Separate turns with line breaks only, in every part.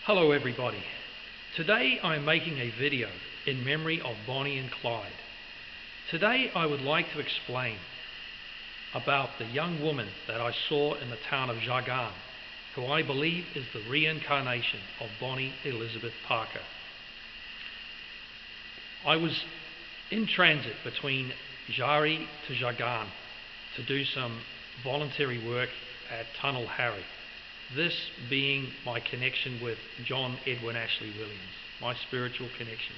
Hello everybody. Today I'm making a video in memory of Bonnie and Clyde. Today I would like to explain about the young woman that I saw in the town of Jargan, who I believe is the reincarnation of Bonnie Elizabeth Parker. I was in transit between Jari to Jargan to do some voluntary work at Tunnel Harry. This being my connection with John Edwin Ashley Williams, my spiritual connection.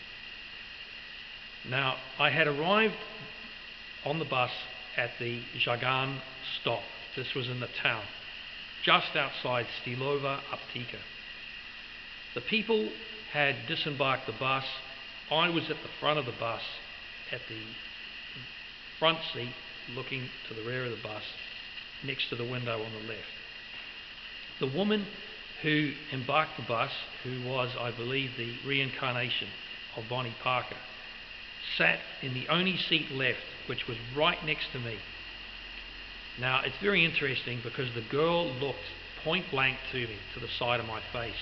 Now, I had arrived on the bus at the Jargan stop. This was in the town, just outside Stilova Aptica. The people had disembarked the bus. I was at the front of the bus, at the front seat, looking to the rear of the bus, next to the window on the left. The woman who embarked the bus, who was, I believe, the reincarnation of Bonnie Parker, sat in the only seat left, which was right next to me. Now, it's very interesting because the girl looked point blank to me, to the side of my face.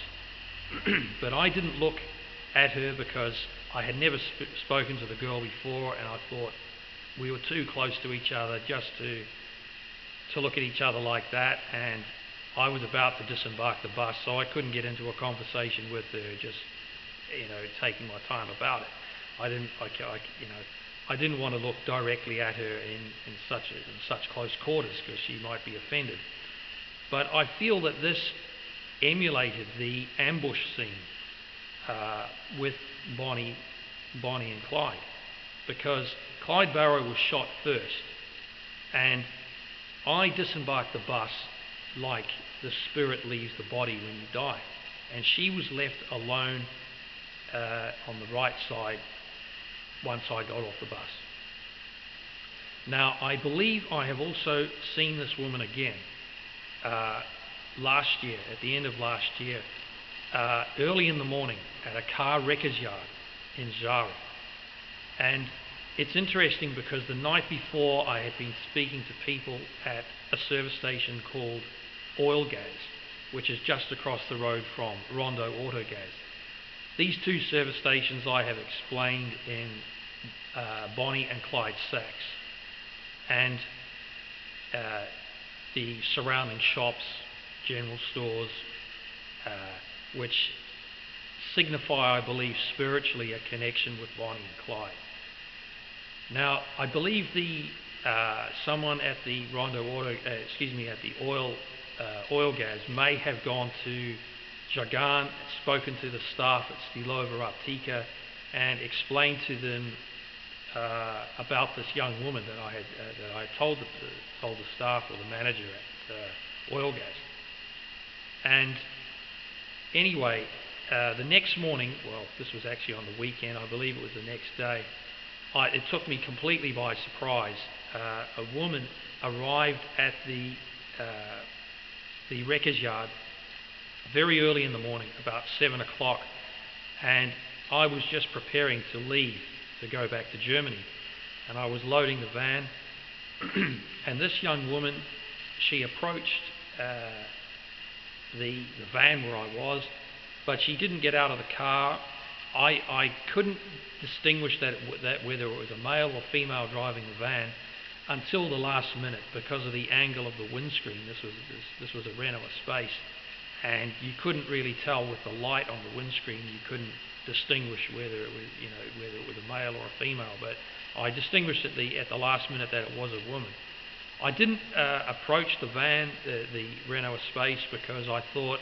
But I didn't look at her because I had never spoken to the girl before, and I thought we were too close to each other just to look at each other like that, and I was about to disembark the bus, so I couldn't get into a conversation with her, just taking my time about it. I didn't want to look directly at her in such close quarters because she might be offended. But I feel that this emulated the ambush scene with Bonnie and Clyde, because Clyde Barrow was shot first, and I disembarked the bus like the spirit leaves the body when you die, and she was left alone on the right side once I got off the bus. Now, I believe I have also seen this woman again last year, at the end of last year, early in the morning at a car wreckers yard in Zara. And it's interesting because the night before I had been speaking to people at a service station called Oil Gas, which is just across the road from Rondo Auto Gas. These two service stations I have explained in Bonnie and Clyde Sachs, and the surrounding shops, general stores, which signify, I believe, spiritually a connection with Bonnie and Clyde. Now, I believe someone at the at the oil gas may have gone to Jargan, spoken to the staff at Stilova Aptica, and explained to them about this young woman that I had told the staff or the manager at oil gas. And anyway, the next morning, well, this was actually on the weekend, I believe it was the next day, it took me completely by surprise. A woman arrived at the wreckers yard very early in the morning, about 7 o'clock, and I was just preparing to leave to go back to Germany, and I was loading the van, and this young woman, she approached the van where I was, but she didn't get out of the car. I couldn't distinguish that whether it was a male or female driving the van until the last minute because of the angle of the windscreen. This was a Renault Space, and you couldn't really tell with the light on the windscreen. You couldn't distinguish whether it was a male or a female. But I distinguished at the last minute that it was a woman. I didn't approach the van, the Renault Space, because I thought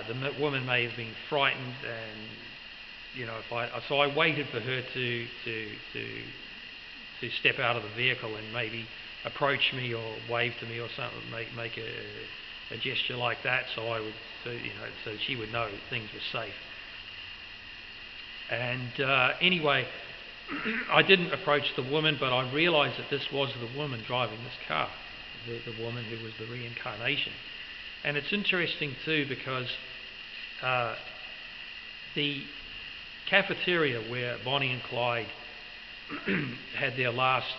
the woman may have been frightened, and so I waited for her to step out of the vehicle and maybe approach me or wave to me or something, make a gesture like that, so she would know things were safe. And anyway, I didn't approach the woman, but I realized that this was the woman driving this car, the woman who was the reincarnation. And it's interesting too because the cafeteria where Bonnie and Clyde had their last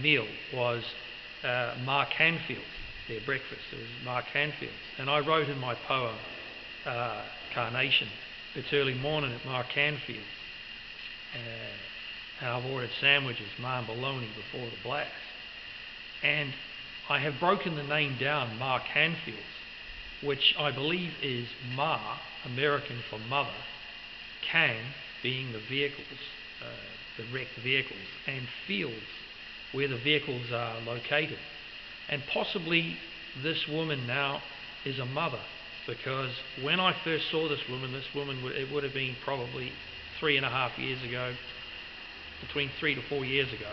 meal was Mark Hanfield's, their breakfast. It was Mark Hanfield's. And I wrote in my poem, reincarnation. It's early morning at Mark Canfield, and I've ordered sandwiches, ma and bologna before the blast. And I have broken the name down, Mark Canfield, which I believe is Ma, American for mother, Can being the vehicles, the wrecked vehicles, and fields where the vehicles are located. And possibly this woman now is a mother, because when I first saw this woman, it would have been probably 3.5 years ago, between 3 to 4 years ago,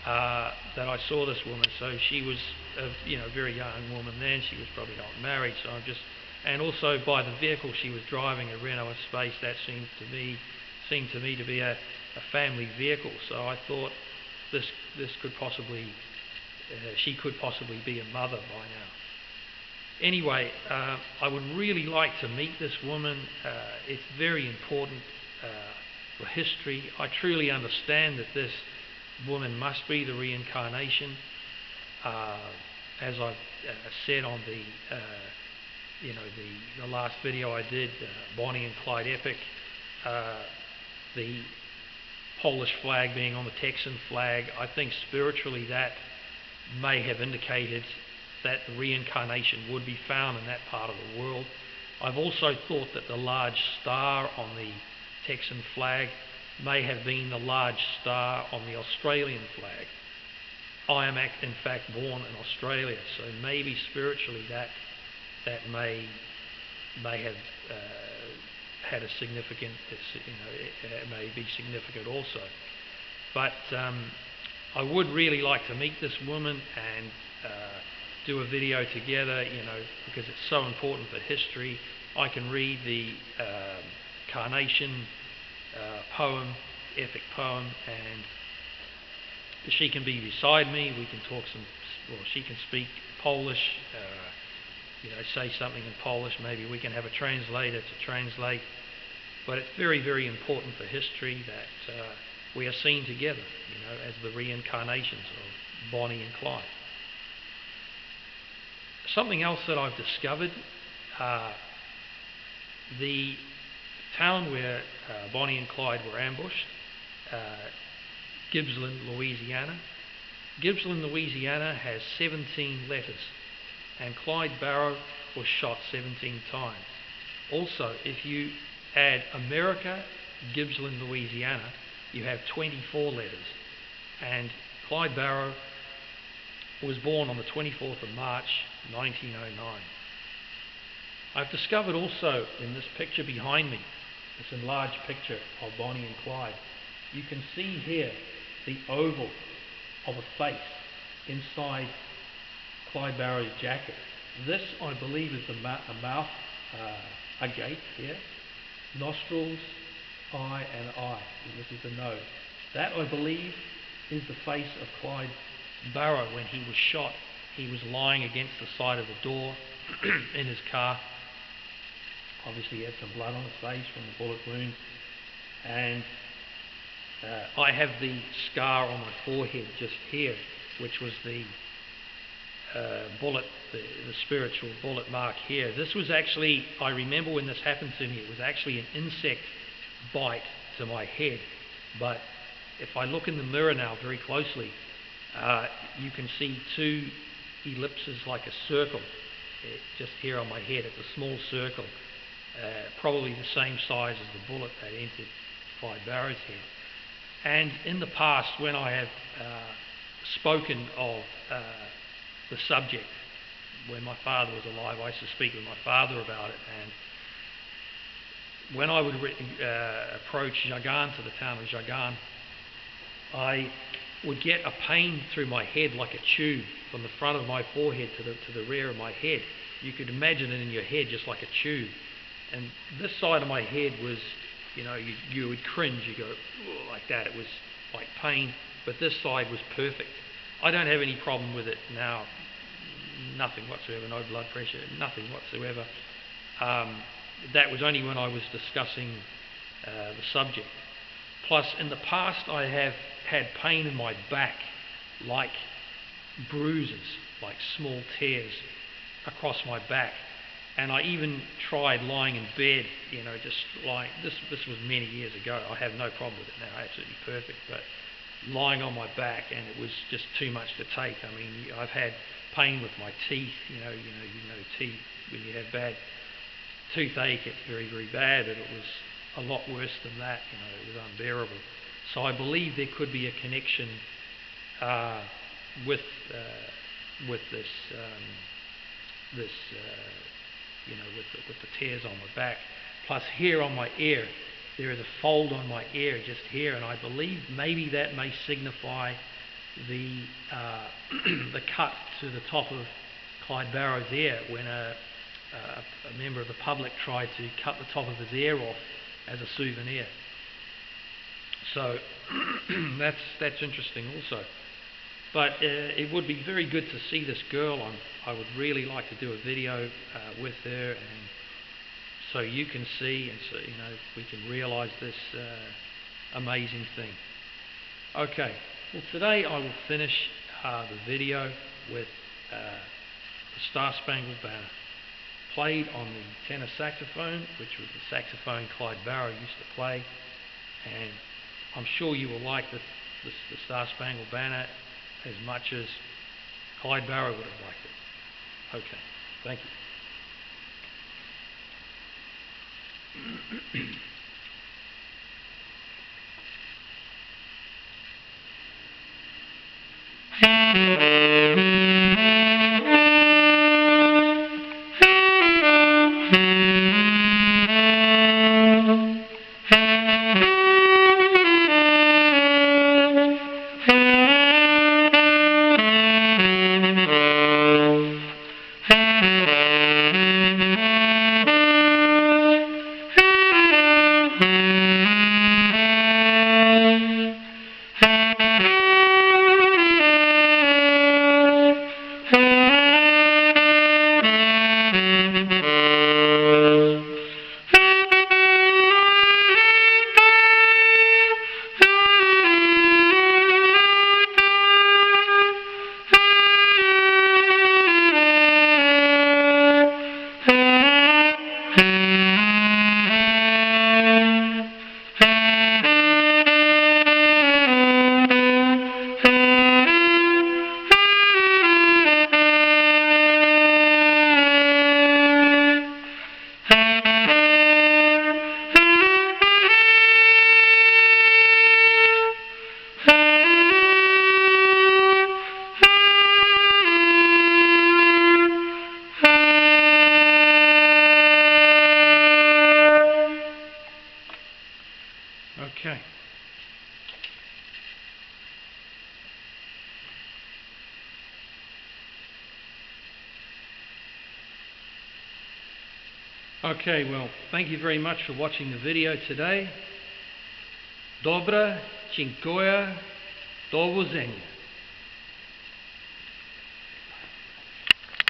that I saw this woman. So she was a very young woman then. She was probably not married. So and also by the vehicle she was driving, a Renault Espace, that seemed to me to be a family vehicle. So I thought this could possibly, she could possibly be a mother by now. Anyway, I would really like to meet this woman. It's very important for history. I truly understand that this woman must be the reincarnation. As I've said on the last video I did, Bonnie and Clyde epic, the Polish flag being on the Texan flag, I think spiritually that may have indicated that the reincarnation would be found in that part of the world. I've also thought that the large star on the Texan flag may have been the large star on the Australian flag. I am in fact born in Australia, so maybe spiritually that may have had a significant, it may be significant also. But I would really like to meet this woman and do a video together, because it's so important for history. I can read the Carnation poem, epic poem, and she can be beside me. We can talk she can speak Polish, say something in Polish. Maybe we can have a translator to translate. But it's very, very important for history that we are seen together, as the reincarnations of Bonnie and Clyde. Something else that I've discovered, the town where Bonnie and Clyde were ambushed, Gippsland, Louisiana. Gippsland, Louisiana has 17 letters, and Clyde Barrow was shot 17 times. Also, if you add America, Gippsland, Louisiana, you have 24 letters. And Clyde Barrow was born on the 24th of March, 1909. I've discovered also in this picture behind me, this enlarged picture of Bonnie and Clyde, you can see here the oval of a face inside Clyde Barrow's jacket. This, I believe, is a mouth, a gape here, nostrils, eye, and eye. And this is the nose. That, I believe, is the face of Clyde Barrow when he was shot. He was lying against the side of the door in his car. Obviously, he had some blood on his face from the bullet wound. And I have the scar on my forehead just here, which was the bullet, the spiritual bullet mark here. This was actually, I remember when this happened to me, it was actually an insect bite to my head. But if I look in the mirror now very closely, you can see two ellipses like a circle just here on my head. It's a small circle, probably the same size as the bullet that entered Clyde Barrow's head. And in the past, when I have spoken of the subject, when my father was alive, I used to speak with my father about it. And when I would approach Jagan, to the town of Jagan, I would get a pain through my head like a tube from the front of my forehead to the rear of my head. You could imagine it in your head just like a tube. And this side of my head was, you would cringe, you go like that. It was like pain, but this side was perfect. I don't have any problem with it now, nothing whatsoever, no blood pressure, nothing whatsoever. That was only when I was discussing the subject. Plus, in the past, I have had pain in my back, like bruises, like small tears across my back. And I even tried lying in bed, just lying. This was many years ago. I have no problem with it now, absolutely perfect. But lying on my back, and it was just too much to take. I mean, I've had pain with my teeth. Teeth, when you have bad toothache, it's very, very bad. But it was a lot worse than that. It was unbearable. So I believe there could be a connection with this. With the tears on my back, plus here on my ear, there is a fold on my ear just here, and I believe maybe that may signify the the cut to the top of Clyde Barrow's ear when a member of the public tried to cut the top of his ear off as a souvenir. So that's interesting also. But it would be very good to see this girl. I would really like to do a video with her, and so you can see, and so we can realise this amazing thing. Okay, well today I will finish the video with the Star Spangled Banner, played on the tenor saxophone, which was the saxophone Clyde Barrow used to play, and I'm sure you will like the Star Spangled Banner as much as Clyde Barrow would have liked it. Okay, thank you. Okay. Okay, well, thank you very much for watching the video today. Dobra, dziękuję, do widzenia.